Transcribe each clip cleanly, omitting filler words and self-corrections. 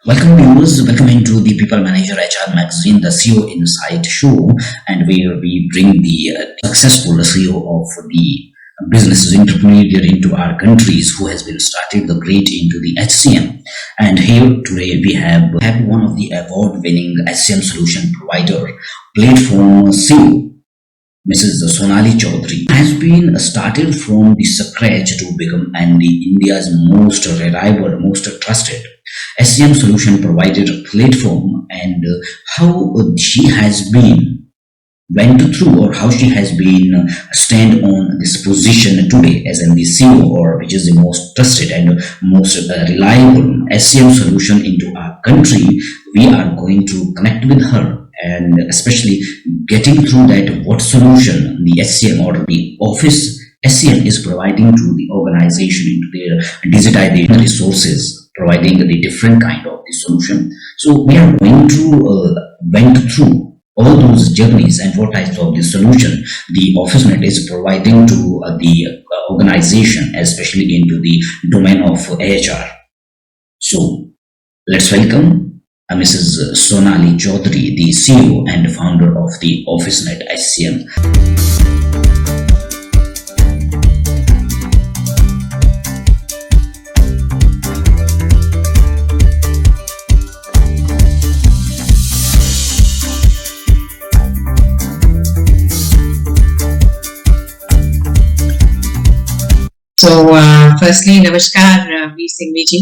Welcome viewers, welcome into the People Manager HR magazine, the CEO Insight show, and where we bring the successful CEO of the businesses intermediate into our countries who has been started the great into the HCM. And here today we have one of the award-winning HCM solution provider platform CEO. Mrs. Sonali Chowdhry has been started from the scratch to become and the India's most reliable, most trusted SCM solution provider platform, and how she has been went through or how she has been stand on this position today as in the CEO, or which is the most trusted and most reliable SCM solution into our country. We are going to connect with her and especially getting through that what solution the SCM or the office SCM is providing to the organization into their digitization resources, providing the different kind of the solution. So we are going to went through all those journeys and what types of the solution the Officenet is providing to the organization, especially into the domain of HR. So let's welcome Mrs. Sonali Chowdhry, the CEO and founder of the Officenet HCM. Firstly, Namaskar, V. Singhviji,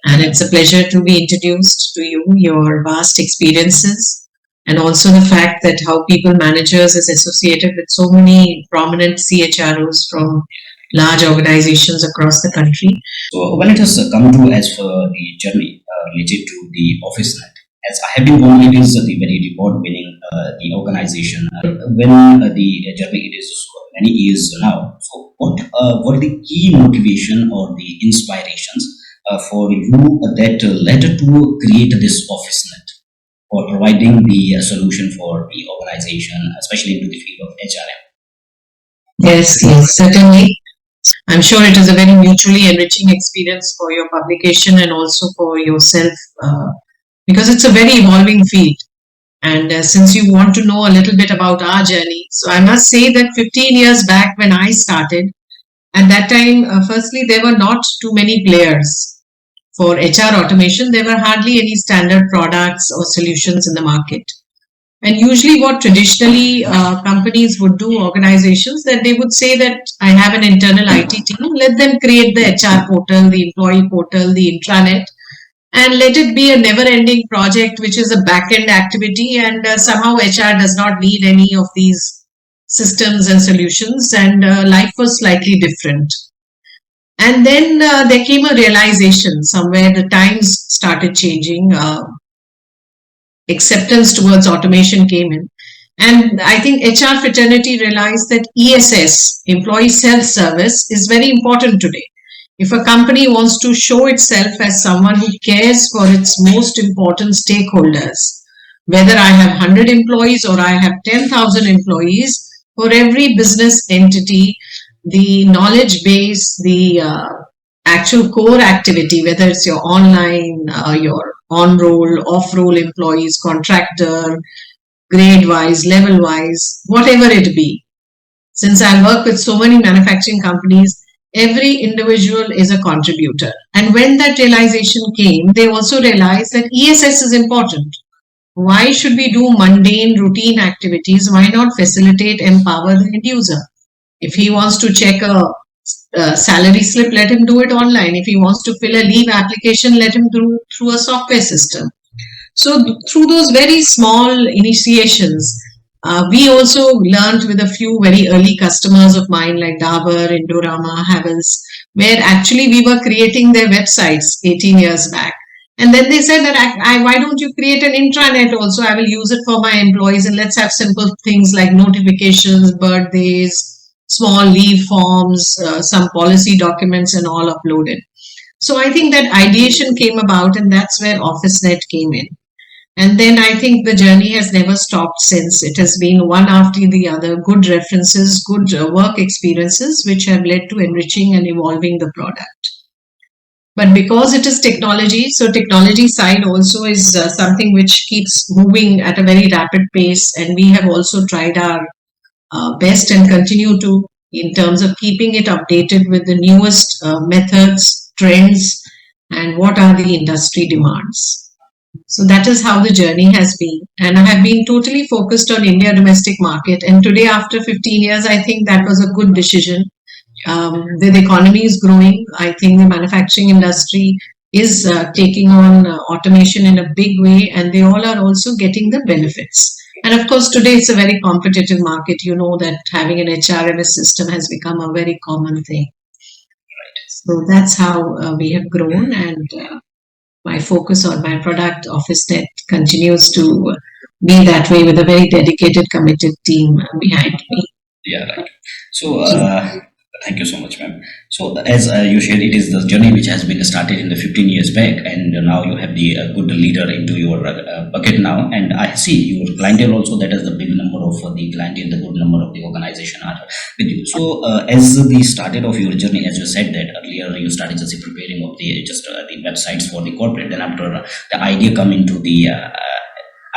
and it's a pleasure to be introduced to you, your vast experiences, and also the fact that how People Managers is associated with so many prominent CHROs from large organizations across the country. So when it has come to as for the journey related to the Officenet, as I have been known, it is the very reward-winning the organization. When the journey it is many years now. So what are the key motivation or the inspirations for you that led to create this Officenet or providing the solution for the organization, especially into the field of HRM? Yes, certainly. I'm sure it is a very mutually enriching experience for your publication and also for yourself, because it's a very evolving field. And since you want to know a little bit about our journey, so I must say that 15 years back when I started, at that time, firstly, there were not too many players for HR automation. There were hardly any standard products or solutions in the market. And usually what traditionally companies would do, organizations, that they would say that I have an internal IT team, let them create the HR portal, the employee portal, the intranet, and let it be a never-ending project, which is a back-end activity, and somehow HR does not need any of these systems and solutions, and life was slightly different. And then there came a realization somewhere, the times started changing, acceptance towards automation came in. And I think HR fraternity realized that ESS, employee self-service, is very important today. If a company wants to show itself as someone who cares for its most important stakeholders, whether I have 100 employees or I have 10,000 employees, for every business entity, the knowledge base, the actual core activity, whether it's your online, your on-roll, off-roll employees, contractor, grade-wise, level-wise, whatever it be. Since I work with so many manufacturing companies, every individual is a contributor. And when that realization came, they also realized that ESS is important. Why should we do mundane routine activities? Why not facilitate, empower the end user? If he wants to check a salary slip, let him do it online. If he wants to fill a leave application, let him do through a software system. So through those very small initiations, we also learned with a few very early customers of mine like Dabur, Indorama, Havels, where actually we were creating their websites 18 years back. And then they said that why don't you create an intranet also? I will use it for my employees, and let's have simple things like notifications, birthdays, small leave forms, some policy documents and all uploaded. So I think that ideation came about, and that's where Officenet came in. And then I think the journey has never stopped since. It has been one after the other, good references, good work experiences, which have led to enriching and evolving the product. But because it is technology, so technology side also is something which keeps moving at a very rapid pace, and we have also tried our best and continue to in terms of keeping it updated with the newest methods, trends, and what are the industry demands. So that is how the journey has been. And I have been totally focused on India domestic market. And today, after 15 years, I think that was a good decision. The economy is growing. I think the manufacturing industry is taking on automation in a big way, and they all are also getting the benefits. And of course, today it's a very competitive market. You know that having an HRMS system has become a very common thing. So that's how we have grown, and my focus on my product, Officenet, continues to be that way with a very dedicated, committed team behind me. Yeah, right. So, thank you so much, ma'am. So, as you shared, it is the journey which has been started in the 15 years back, and now you have the good leader into your bucket now. And I see your clientele also, that is the big number of the clientele, the good number of the organization are with you. So, as the started of your journey, as you said that earlier, you started just preparing of the websites for the corporate. Then after the idea come into the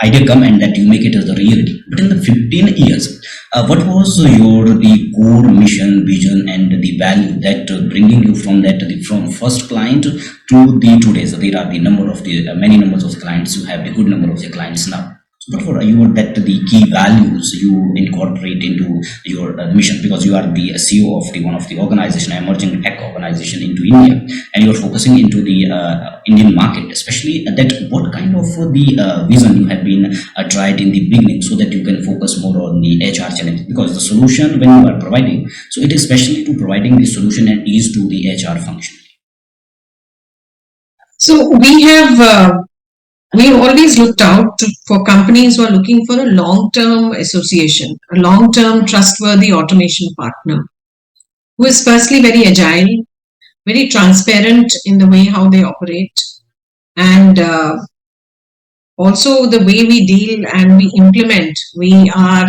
idea come and that you make it as the reality. But in the 15 years, what was your the core mission, vision, and the value that bringing you from that from first client to the today's? There are the number of the many numbers of clients. You have the good number of the clients now. So, what were you that the key values you incorporate into your mission? Because you are the CEO of the one of the organization, emerging tech organization into India, and you are focusing into the Indian market, especially that what kind of the vision you have been tried in the beginning, so that you can focus more on the HR challenge. Because the solution when you are providing, so it is especially to providing the solution and ease to the HR function. So we always looked out for companies who are looking for a long-term association, a long-term trustworthy automation partner who is firstly very agile, very transparent in the way how they operate, and also the way we deal and we implement, we are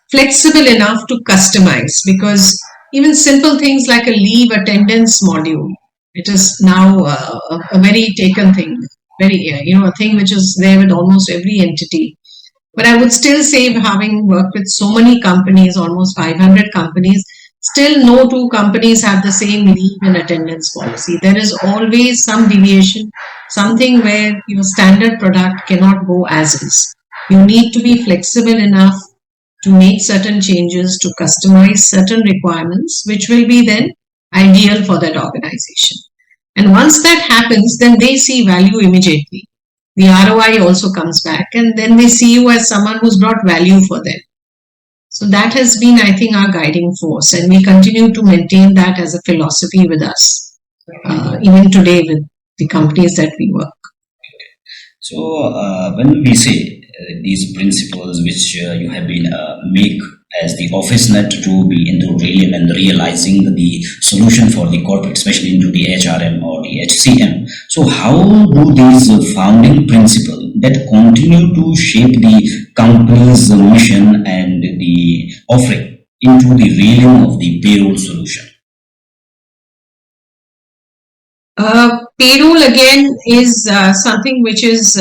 flexible enough to customize, because even simple things like a leave attendance module, it is now a very taken thing, very a thing which is there with almost every entity. But I would still say, having worked with so many companies, almost 500 companies, still no two companies have the same leave and attendance policy. There is always some deviation, something where your standard product cannot go as is. You need to be flexible enough to make certain changes, to customize certain requirements, which will be then ideal for that organization. And once that happens, then they see value immediately. The ROI also comes back, and then they see you as someone who's brought value for them. So that has been, I think, our guiding force, and we continue to maintain that as a philosophy with us, even today with the companies that we work. So, when we say these principles which you have been make as the Officenet to be into realm and realizing the solution for the corporate, especially into the HRM or the HCM. So, how do these founding principles that continue to shape the company's mission and the offering into the realm of the payroll solution? Payroll again is something which is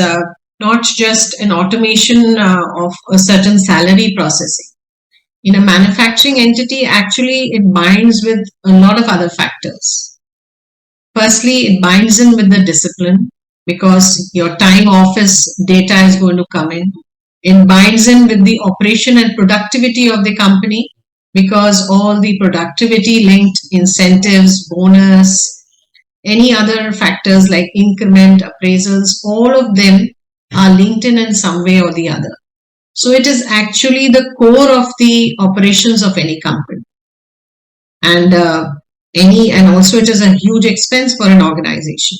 not just an automation of a certain salary processing. In a manufacturing entity, actually, it binds with a lot of other factors. Firstly, it binds in with the discipline, because your time office data is going to come in. It binds in with the operation and productivity of the company, because all the productivity linked incentives, bonus, any other factors like increment, appraisals, all of them are linked in some way or the other. So it is actually the core of the operations of any company. And also it is a huge expense for an organization.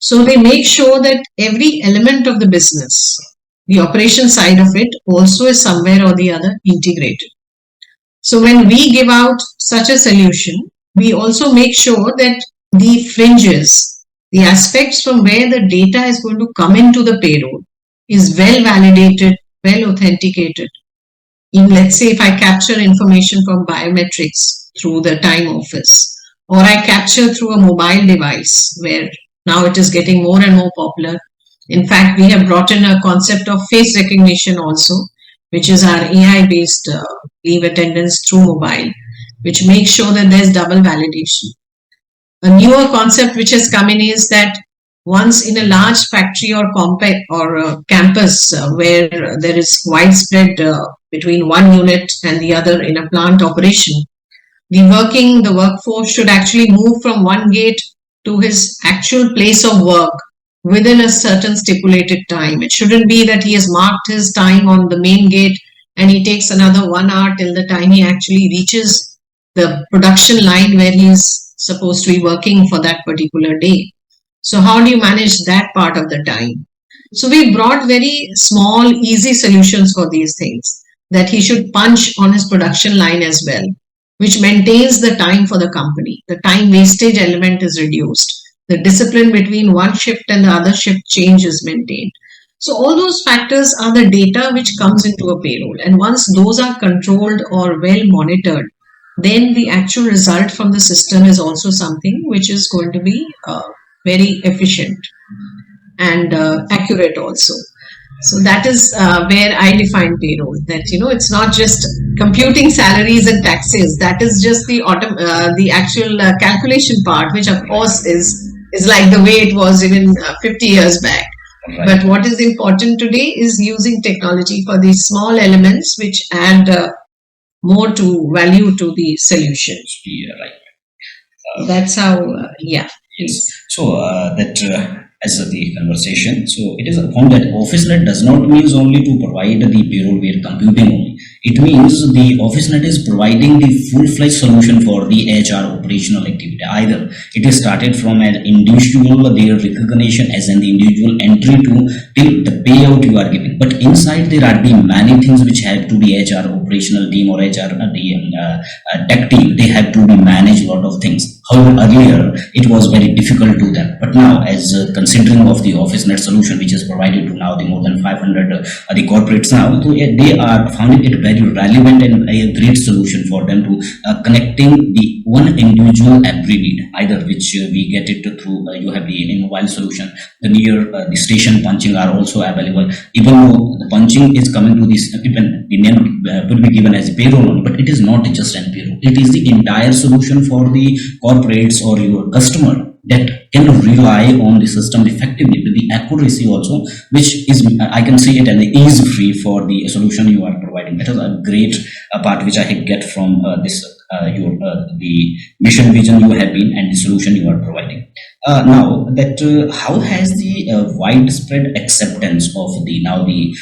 So they make sure that every element of the business, the operation side of it, also is somewhere or the other integrated. So when we give out such a solution, we also make sure that the fringes, the aspects from where the data is going to come into the payroll, is well validated, well authenticated. In, let's say, if I capture information from biometrics through the time office, or I capture through a mobile device, where now it is getting more and more popular. In fact, we have brought in a concept of face recognition also, which is our AI based leave attendance through mobile, which makes sure that there's double validation. A newer concept which has come in is that once in a large factory or compact or campus where there is widespread between one unit and the other in a plant operation, the workforce should actually move from one gate to his actual place of work within a certain stipulated time. It shouldn't be that he has marked his time on the main gate and he takes another 1 hour till the time he actually reaches the production line where he is supposed to be working for that particular day. So, how do you manage that part of the time? So, we brought very small, easy solutions for these things, that he should punch on his production line as well, which maintains the time for the company. The time wastage element is reduced. The discipline between one shift and the other shift change is maintained. So all those factors are the data which comes into a payroll. And once those are controlled or well monitored, then the actual result from the system is also something which is going to be very efficient and accurate also. So that is where I define payroll. That it's not just computing salaries and taxes. That is just the actual calculation part, which of course is like the way it was even 50 years back. Right. But what is important today is using technology for these small elements which add more to value to the solution. Yeah, right. That's how. Yeah. Yes. So that. As the conversation, so it is found that Officenet does not means only to provide the payrolware computing only. It means the Officenet is providing the full-fledged solution for the HR operational activity. Either it is started from an individual, their recognition as an individual entry to till the payout you are giving. But inside there are the many things which have to be HR operational team or HR tech team. They have to be managed a lot of things. However, earlier it was very difficult to them. But now, as considering of the Officenet solution, which is provided to now the more than 500 the corporates now, so they are finding it very relevant and a great solution for them to connecting the one individual every need, either which we get it through you have the mobile solution, the near the station punching are also available. Even though the punching is coming to this, even the name will be given as a payroll only, but it is not just an payroll. It is the entire solution for the corporates or your customer that can rely on the system effectively with the accuracy also, which is I can say it and ease free for the solution you are providing. That is a great part which I get from this your the mission vision you have been and the solution you are providing. Now that how has the widespread acceptance of the now the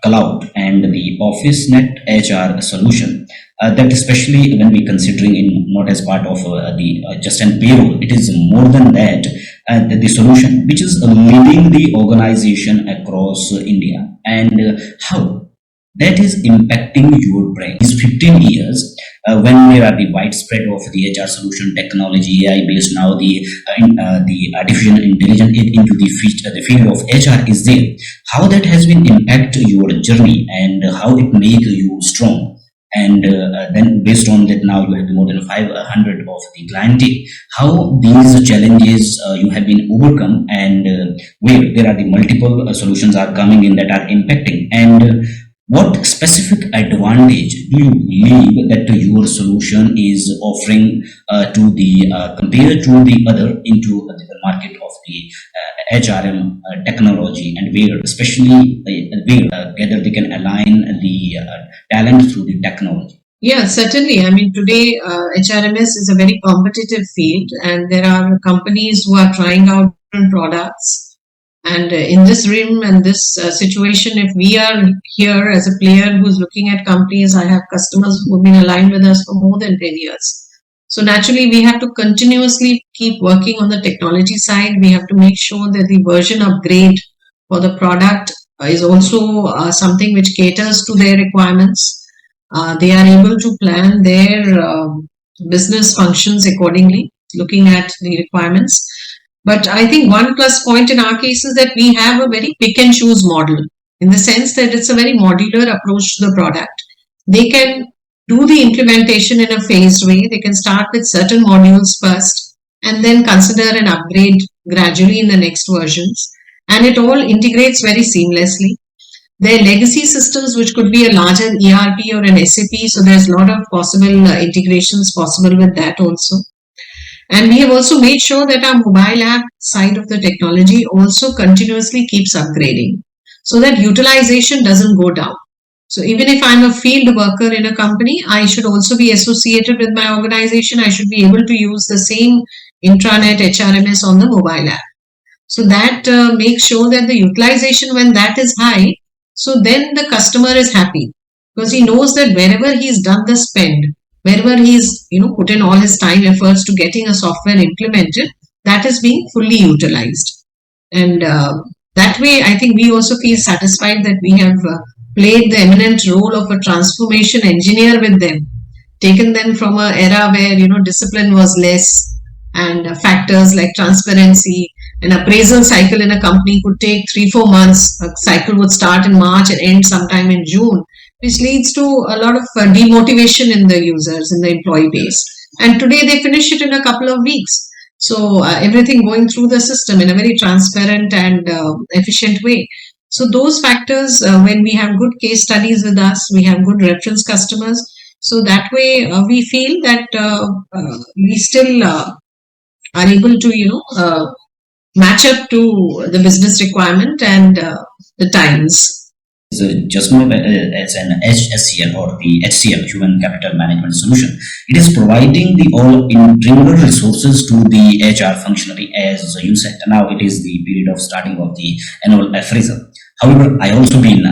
cloud and the Officenet HR solution, that especially when we considering in not as part of the just an payroll, it is more than that, the solution which is leading the organization across India, and how that is impacting your brain. Is 15 years when there are the widespread of the HR solution technology, AI based now the artificial intelligence into the field of HR is there. How that has been impact your journey and how it make you strong. And then based on that now you have more than 500 of the clientele, how these challenges you have been overcome, and where there are the multiple solutions are coming in that are impacting, and what specific advantage do you believe that your solution is offering to the compared to the other into the market of the HRM technology, and where especially where whether they can align the talent through the technology? Yeah, certainly. I mean, today HRMS is a very competitive field, and there are companies who are trying out different products. And in this realm and this situation, if we are here as a player who's looking at companies, I have customers who've been aligned with us for more than 10 years. So naturally, we have to continuously keep working on the technology side. We have to make sure that the version upgrade for the product is also something which caters to their requirements. They are able to plan their business functions accordingly, looking at the requirements. But I think one plus point in our case is that we have a very pick and choose model, in the sense that it's a very modular approach to the product. They can do the implementation in a phased way. They can start with certain modules first and then consider an upgrade gradually in the next versions. And it all integrates very seamlessly. Their legacy systems, which could be a larger ERP or an SAP, so there's a lot of possible integrations possible with that also. And we have also made sure that our mobile app side of the technology also continuously keeps upgrading so that utilization doesn't go down. So even if I'm a field worker in a company, I should also be associated with my organization. I should be able to use the same intranet HRMS on the mobile app. So that makes sure that the utilization, when that is high, so then the customer is happy because he knows that wherever he's done the spend, wherever he's put in all his time efforts to getting a software implemented, that is being fully utilized. And that way, I think we also feel satisfied that we have played the eminent role of a transformation engineer with them, taken them from an era where discipline was less, and factors like transparency. An appraisal cycle in a company could take 3-4 months. A cycle would start in March and end sometime in June, which leads to a lot of demotivation in the users, in the employee base. And today they finish it in a couple of weeks. So everything going through the system in a very transparent and efficient way. So those factors, when we have good case studies with us, we have good reference customers. So that way we feel that we still are able to match up to the business requirement and the times. So just now as an HSCM or the HCM, Human Capital Management Solution, it is providing the all integral resources to the HR functionary, as you said. Now it is the period of starting of the annual appraisal. However, I also been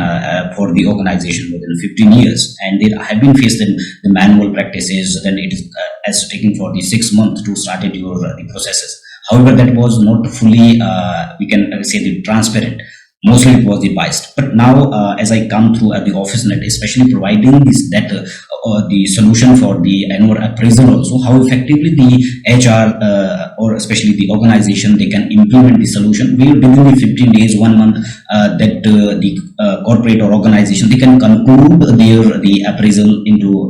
for the organization within 15 years, and there have been faced in the manual practices. Then it is as taking for the 6 months to start your the processes. However, that was not fully we can say the transparent. Mostly it was the biased. But now, as I come through at the Officenet, especially providing this that the solution for the annual appraisal also, how effectively the HR or especially the organization they can implement the solution. Where within the 15 days, 1 month, that the corporate or organization they can conclude the appraisal into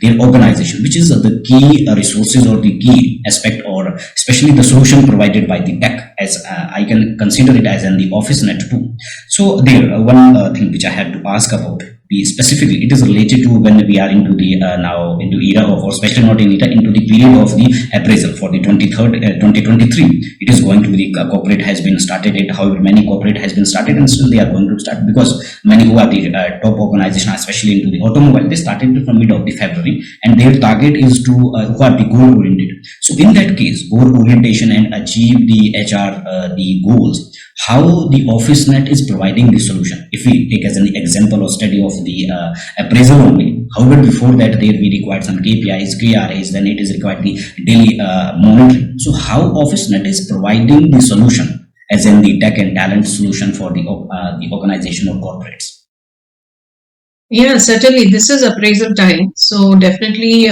their organization, which is the key resources or the key aspect, or especially the solution provided by the tech, as I can consider it as in the Officenet too. So there one thing which I had to ask about the specifically, it is related to when we are into the now into era of, or especially not in era, into the period of the appraisal for the 2023. It is going to be the corporate has been started it. However, many corporate has been started and still they are going to start, because many who are the top organization, especially into the automobile, they started from mid of the February, and their target is to who are the goal oriented. So in that case, goal orientation and achieve the HR the goals, how the Officenet is providing the solution. If we take as an example or study of the appraisal only, however, before that there we required some KPIs, KRAs, then it is required the daily monitoring. So how Officenet is providing the solution, as in the tech and talent solution for the organization or corporates? Yeah, certainly. This is appraisal time. So definitely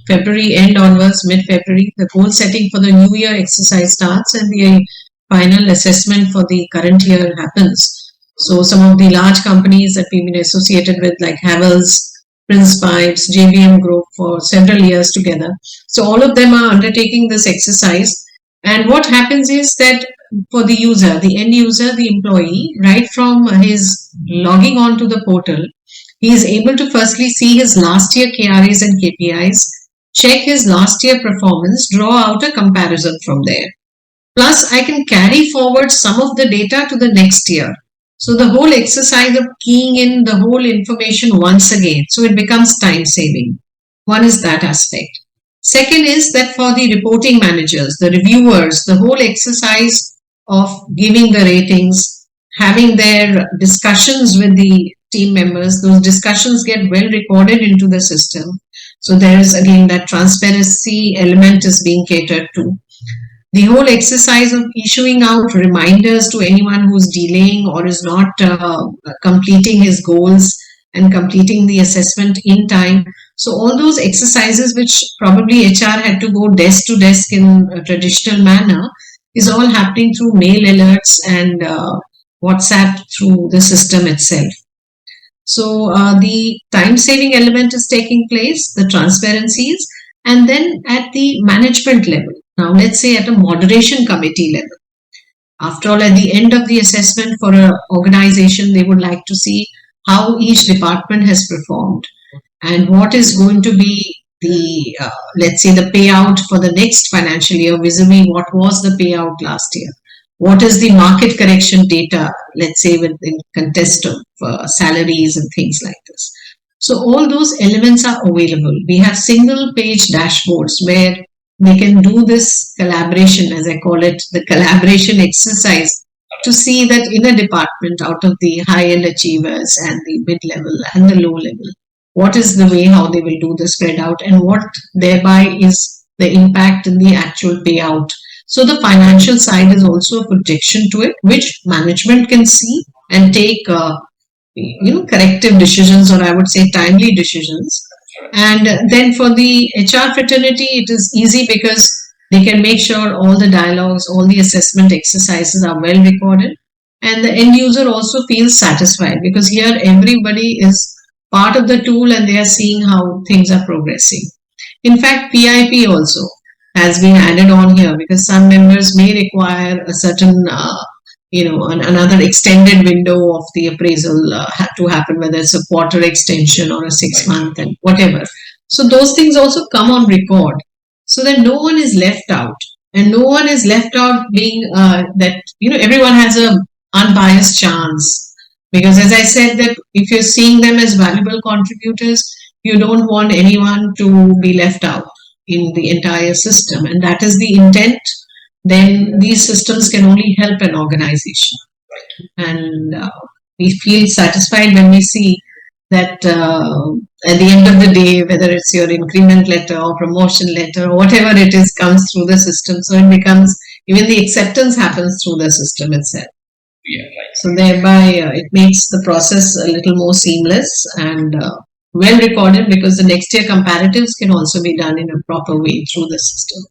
February end onwards, mid-February, the goal setting for the new year exercise starts and the final assessment for the current year happens. So some of the large companies that we've been associated with, like Havells, Prince Pipes, JVM Group, for several years together. So all of them are undertaking this exercise. And what happens is that for the user, the end user, the employee, right from his logging on to the portal, he is able to firstly see his last year KRAs and KPIs, check his last year performance, draw out a comparison from there. Plus, I can carry forward some of the data to the next year. So the whole exercise of keying in the whole information once again, so it becomes time saving. One is that aspect. Second is that for the reporting managers, the reviewers, the whole exercise of giving the ratings, having their discussions with the team members, those discussions get well recorded into the system. So there is again that transparency element is being catered to. The whole exercise of issuing out reminders to anyone who's delaying or is not completing his goals and completing the assessment in time. So all those exercises which probably HR had to go desk to desk in a traditional manner is all happening through mail alerts and WhatsApp through the system itself. So the time saving element is taking place, the transparencies, and then at the management level. Now, let's say at a moderation committee level. After all, at the end of the assessment for an organization, they would like to see how each department has performed and what is going to be the, let's say, the payout for the next financial year vis-a-vis what was the payout last year. What is the market correction data, let's say, within context of salaries and things like this. So all those elements are available. We have single page dashboards where they can do this collaboration, as I call it, the collaboration exercise, to see that in a department, out of the high end achievers and the mid level and the low level, what is the way how they will do the spread out, and what thereby is the impact in the actual payout. So the financial side is also a projection to it, which management can see and take corrective decisions, or I would say timely decisions. And then for the HR fraternity, it is easy because they can make sure all the dialogues, all the assessment exercises are well recorded, and the end user also feels satisfied because here everybody is part of the tool and they are seeing how things are progressing. In fact, PIP also has been added on here because some members may require a certain another extended window of the appraisal to happen, whether it's a quarter extension or a 6 month and whatever. So those things also come on record so that no one is left out, and no one is left out being that everyone has a unbiased chance, because as I said, that if you're seeing them as valuable contributors, you don't want anyone to be left out in the entire system, and that is the intent. Then these systems can only help an organization. And we feel satisfied when we see that at the end of the day, whether it's your increment letter or promotion letter or whatever it is, comes through the system. So it becomes, even the acceptance happens through the system itself. Yeah, right. So thereby it makes the process a little more seamless and well recorded, because the next year comparatives can also be done in a proper way through the system.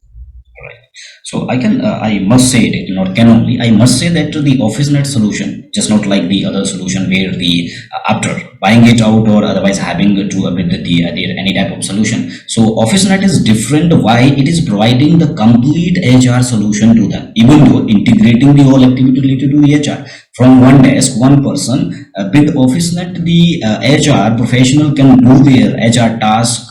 Right. So I must say it, not can only, I must say that the Officenet solution, just not like the other solution where the after buying it out or otherwise having to with any type of solution. So Officenet is different. Why? It is providing the complete HR solution to them, even though integrating the whole activity related to the HR from one desk, one person. With Officenet, the HR professional can do their HR task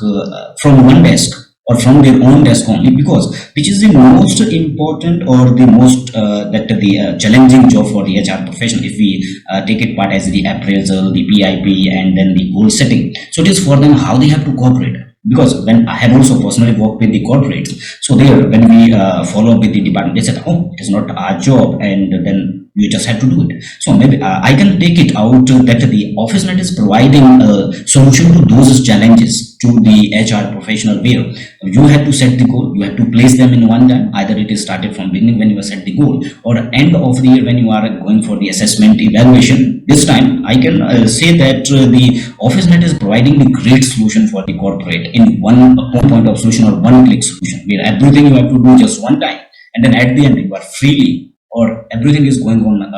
from one desk or from their own desk only, because which is the most important or the most that the challenging job for the HR professional, if we take it part as the appraisal, the PIP, and then the goal setting. So it is for them how they have to cooperate, because when I have also personally worked with the corporates, so there when we follow up with the department, they said, oh, it is not our job, and then you just have to do it. So maybe I can take it out that the Officenet is providing a solution to those challenges to the HR professional, where you have to set the goal, you have to place them in one time. Either it is started from beginning when you set the goal, or end of the year when you are going for the assessment evaluation. This time I can say that the Officenet is providing the great solution for the corporate in one point of solution or one click solution, where everything you have to do just one time, and then at the end you are freely, or everything is going on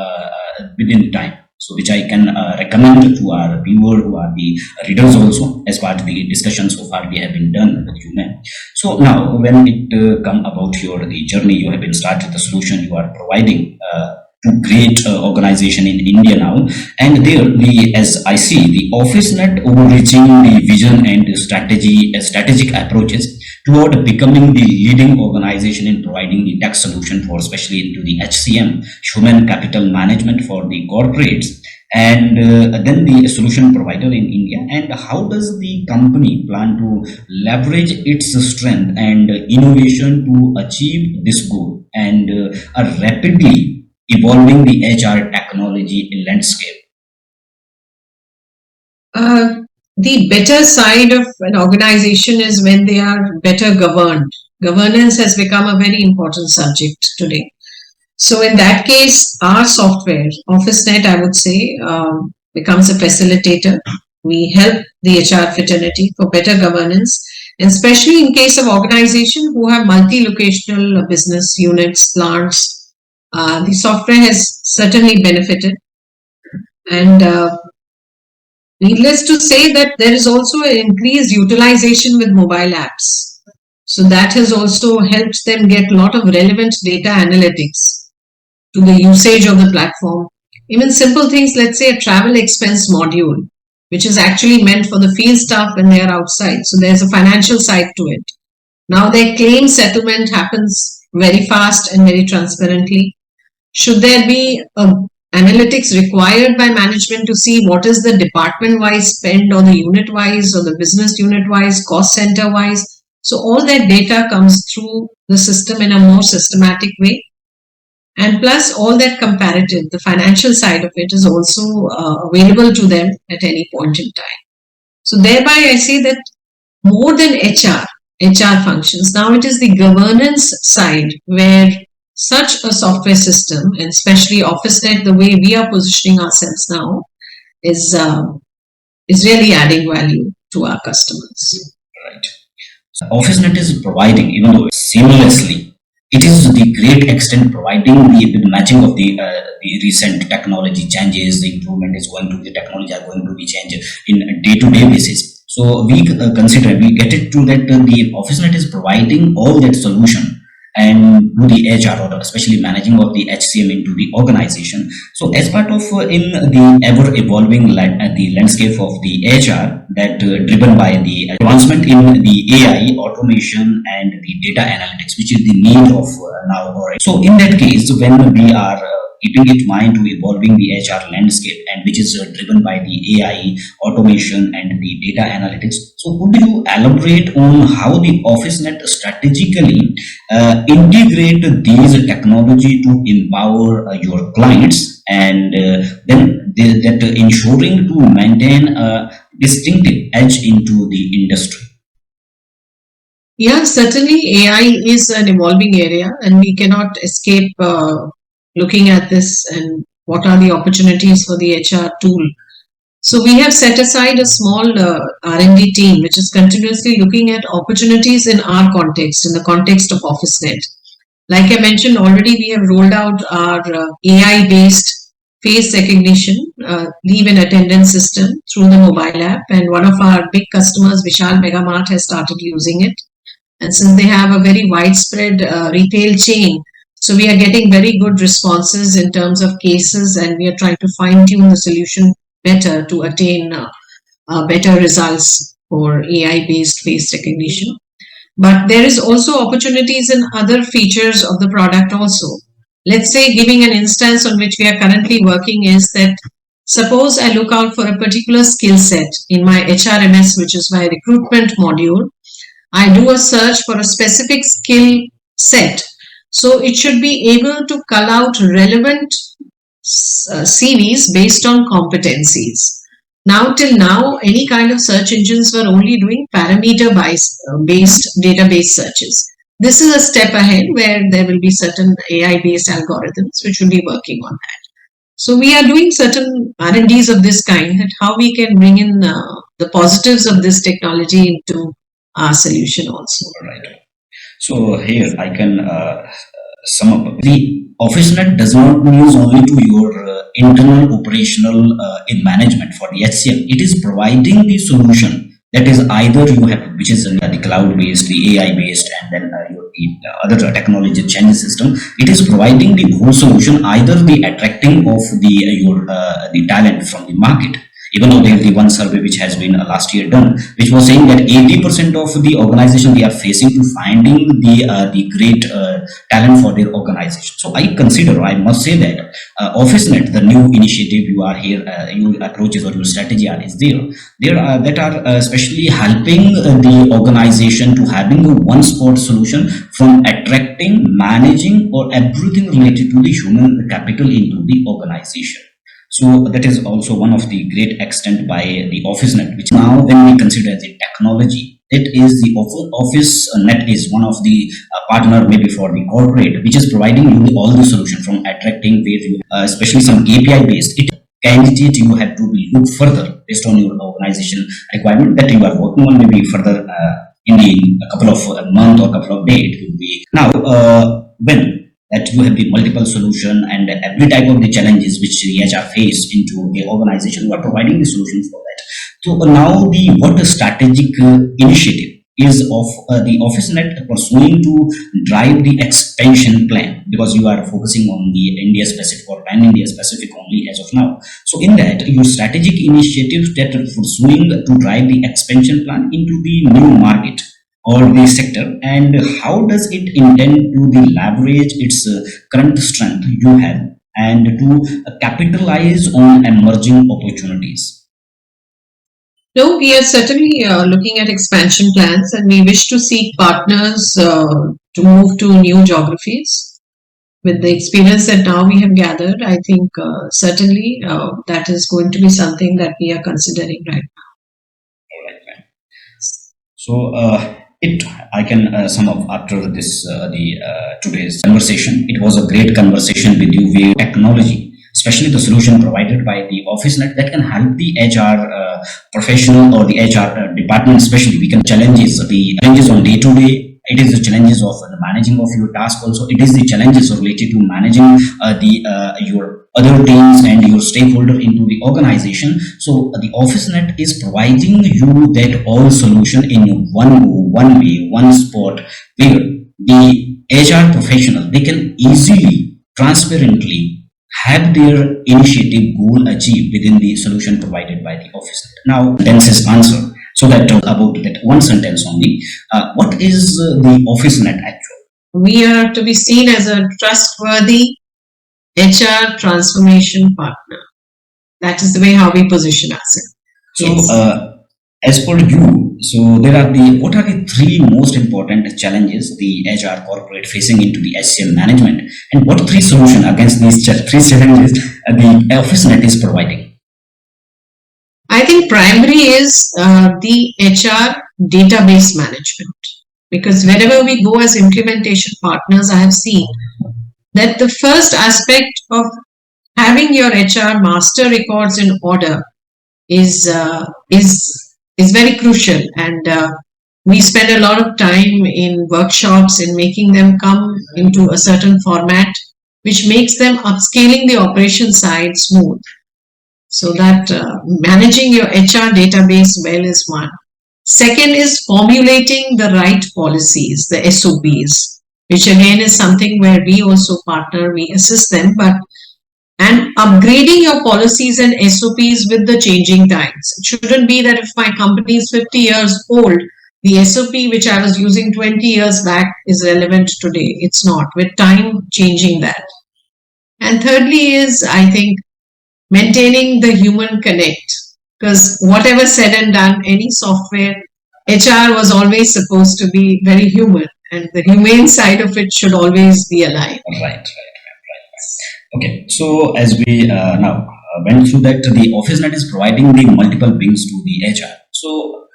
within time. So which I can recommend to our viewer who are the readers also, as part of the discussion so far we have been done with you, man. So now when it come about your the journey, you have been started the solution you are providing to great organization in India now, and there the, as I see, the Officenet overreaching the vision and strategic approaches toward becoming the leading organization in providing the tech solution for, especially into the HCM, human capital management for the corporates, and then the solution provider in India. And how does the company plan to leverage its strength and innovation to achieve this goal, and a rapidly evolving the HR technology landscape? The better side of an organization is when they are better governed. Governance has become a very important subject today. So in that case, our software, Officenet, I would say, becomes a facilitator. We help the HR fraternity for better governance, and especially in case of organization who have multi-locational business units, plants. The software has certainly benefited, and Needless to say that there is also an increased utilization with mobile apps. So that has also helped them get a lot of relevant data analytics to the usage of the platform. Even simple things, let's say a travel expense module, which is actually meant for the field staff when they are outside. So there's a financial side to it. Now their claim settlement happens very fast and very transparently. Should there be analytics required by management to see what is the department wise spend or the unit wise or the business unit wise, cost center wise? So all that data comes through the system in a more systematic way. And plus all that comparative, the financial side of it is also available to them at any point in time. So thereby I say that more than HR functions, now it is the governance side where such a software system, and especially Officenet, the way we are positioning ourselves now, is really adding value to our customers. Right. Officenet is providing, even though seamlessly, it is to the great extent providing the matching of the recent technology changes. The improvement is going to the technology are going to be changed in a day-to-day basis. So we get it to that the Officenet is providing all that solution and do the HR or especially managing of the HCM into the organization. So as part of in the ever evolving the landscape of the HR that driven by the advancement in the AI automation and the data analytics, which is the need of now. So in that case, when we are keeping it in mind to evolving the HR landscape and which is driven by the AI automation and the data analytics. So could you elaborate on how the Officenet strategically integrate these technology to empower your clients and that ensuring to maintain a distinctive edge into the industry? Yeah, certainly AI is an evolving area and we cannot escape looking at this and what are the opportunities for the HR tool. So we have set aside a small R&D team which is continuously looking at opportunities in our context, in the context of Officenet. Like I mentioned already, we have rolled out our AI-based face recognition leave and attendance system through the mobile app, and one of our big customers, Vishal Megamart, has started using it. And since they have a very widespread retail chain, so we are getting very good responses in terms of cases, and we are trying to fine tune the solution better to attain better results for AI-based face recognition. But there is also opportunities in other features of the product also. Let's say giving an instance on which we are currently working is that suppose I look out for a particular skill set in my HRMS, which is my recruitment module. I do a search for a specific skill set. So it should be able to cull out relevant CVs based on competencies. Now, till now, any kind of search engines were only doing parameter-based database searches. This is a step ahead where there will be certain AI-based algorithms which will be working on that. So we are doing certain R&Ds of this kind, that how we can bring in the positives of this technology into our solution also. Right. So here I can sum up. The Officenet does not mean only to your internal operational in management for the HCM. It is providing the solution that is either you have, which is the cloud based, the AI based, and then the other technology change system. It is providing the whole solution, either the attracting of the talent from the market. Even though there is the one survey which has been last year done, which was saying that 80% of the organization they are facing to finding the great talent for their organization. So I must say that Officenet, the new initiative you are here, your approaches or your strategy are is there are that are especially helping the organization to having a one spot solution from attracting, managing, or everything related to the human capital into the organization. So that is also one of the great extent by the Officenet, which now when we consider the technology, it is the Officenet is one of the partner maybe for the corporate, which is providing you all the solution from attracting where you, especially some KPI based. It candidate you have to be look further based on your organization requirement that you are working on maybe further in a couple of month or couple of days. It will be now when that you have the multiple solution and every type of the challenges which the HR face into the organization, you are providing the solution for that. So now the what a strategic initiative is of the Officenet pursuing to drive the expansion plan, because you are focusing on the India specific or pan India specific only as of now. So in that, your strategic initiatives that are pursuing to drive the expansion plan into the new market or the sector, and how does it intend to the leverage its current strength you have and to capitalize on emerging opportunities. No, we are certainly looking at expansion plans and we wish to seek partners to move to new geographies. With the experience that now we have gathered, I think certainly that is going to be something that we are considering right now. Right, right. So it I can sum up after this the today's conversation. It was a great conversation with you. Where technology, especially the solution provided by the Officenet, that can help the HR professional or the HR department, especially we can the challenges on day to day. It is the challenges of the managing of your task. Also, it is the challenges related to managing the your other teams and your stakeholder into the organization. So the Officenet is providing you that all solution in one go, one way, one spot, where the HR professional, they can easily, transparently have their initiative goal achieved within the solution provided by the Officenet. Now, Tense's answer. So that about that one sentence only. What is the Officenet actually? We are to be seen as a trustworthy HR transformation partner. That is the way how we position ourselves. So, Yes. as per you, so there are the what are the three most important challenges the HR corporate facing into the HCM management, and what three solution against these three challenges the Officenet is providing? I think primary is the HR database management, because wherever we go as implementation partners, I have seen that the first aspect of having your HR master records in order is very crucial, and we spend a lot of time in workshops in making them come into a certain format, which makes them upscaling the operation side smooth. So that managing your HR database well is one. Second is formulating the right policies, the SOPs, which again is something where we also partner, we assist them, but and upgrading your policies and SOPs with the changing times. It shouldn't be that if my company is 50 years old, the SOP which I was using 20 years back is relevant today. It's not. With time, changing that. And thirdly is, I think, maintaining the human connect. Because whatever said and done, any software, HR was always supposed to be very human, and the humane side of it should always be alive. Right. Okay, so as we now went through that, the Officenet is providing the multiple wings to the HR. So,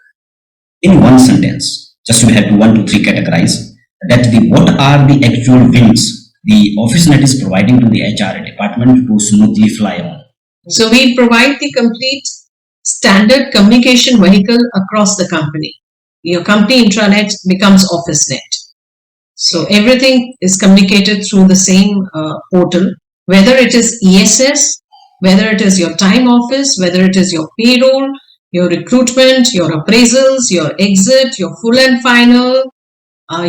in one sentence, just we have to 1, 2, 3 categorize that the what are the actual wings the Officenet is providing to the HR department to smoothly fly on. So we provide the complete standard communication vehicle across the company. Your company intranet becomes Officenet. So everything is communicated through the same portal, whether it is ESS, whether it is your time office, whether it is your payroll, your recruitment, your appraisals, your exit, your full and final,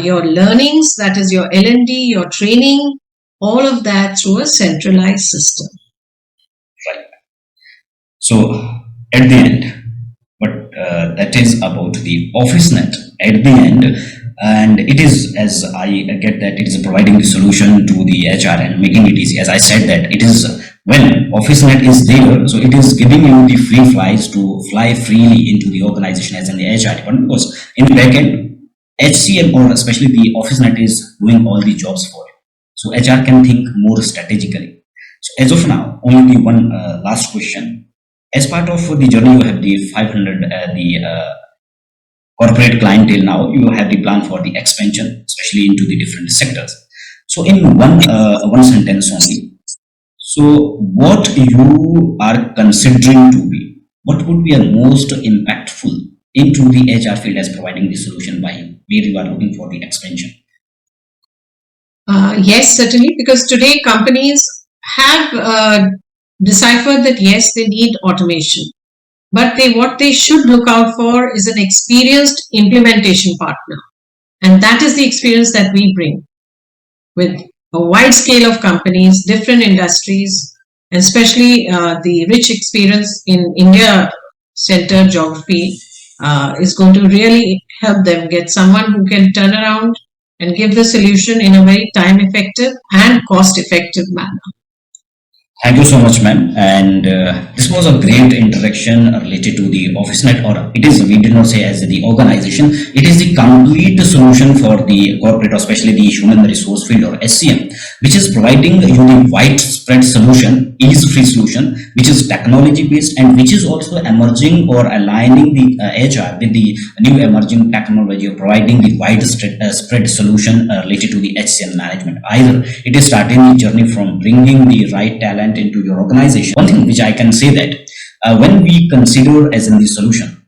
your learnings, that is your L&D, your training, all of that through a centralized system. Right. So at the end, but that is about the Officenet at the end, and it is, as I get that, it is providing the solution to the HR and making it easy. As I said that it is when Officenet is there, so it is giving you the free flights to fly freely into the organization as in the HR department, because in the backend HCM or especially the Officenet is doing all the jobs for you. So HR can think more strategically. So as of now, only the one last question. As part of the journey, you have the 500, the corporate clientele. Now you have the plan for the expansion, especially into the different sectors. So in one sentence only. So what you are considering to be, what would be a most impactful into the HR field as providing the solution by you, where you are looking for the expansion? Yes, certainly, because today companies have deciphered that yes, they need automation. but what they should look out for is an experienced implementation partner. And that is the experience that we bring with a wide scale of companies, different industries, and especially the rich experience in India center geography is going to really help them get someone who can turn around and give the solution in a very time effective and cost effective manner. Thank you so much, ma'am. And this was a great introduction related to the Officenet, or it is, we did not say as the organization, it is the complete solution for the corporate, or especially the human resource field, or SCM, which is providing you the widespread solution, ease-free solution, which is technology based and which is also emerging or aligning the HR with the new emerging technology, or providing the widespread spread solution related to the HCM management. Either it is starting the journey from bringing the right talent into your organization. One thing which I can say that when we consider as in the solution,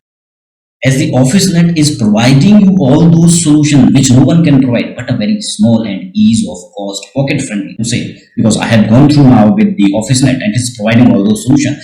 as the Officenet is providing you all those solutions which no one can provide, but a very small and ease of cost, pocket friendly to say, because I have gone through now with the Officenet and it's providing all those solutions.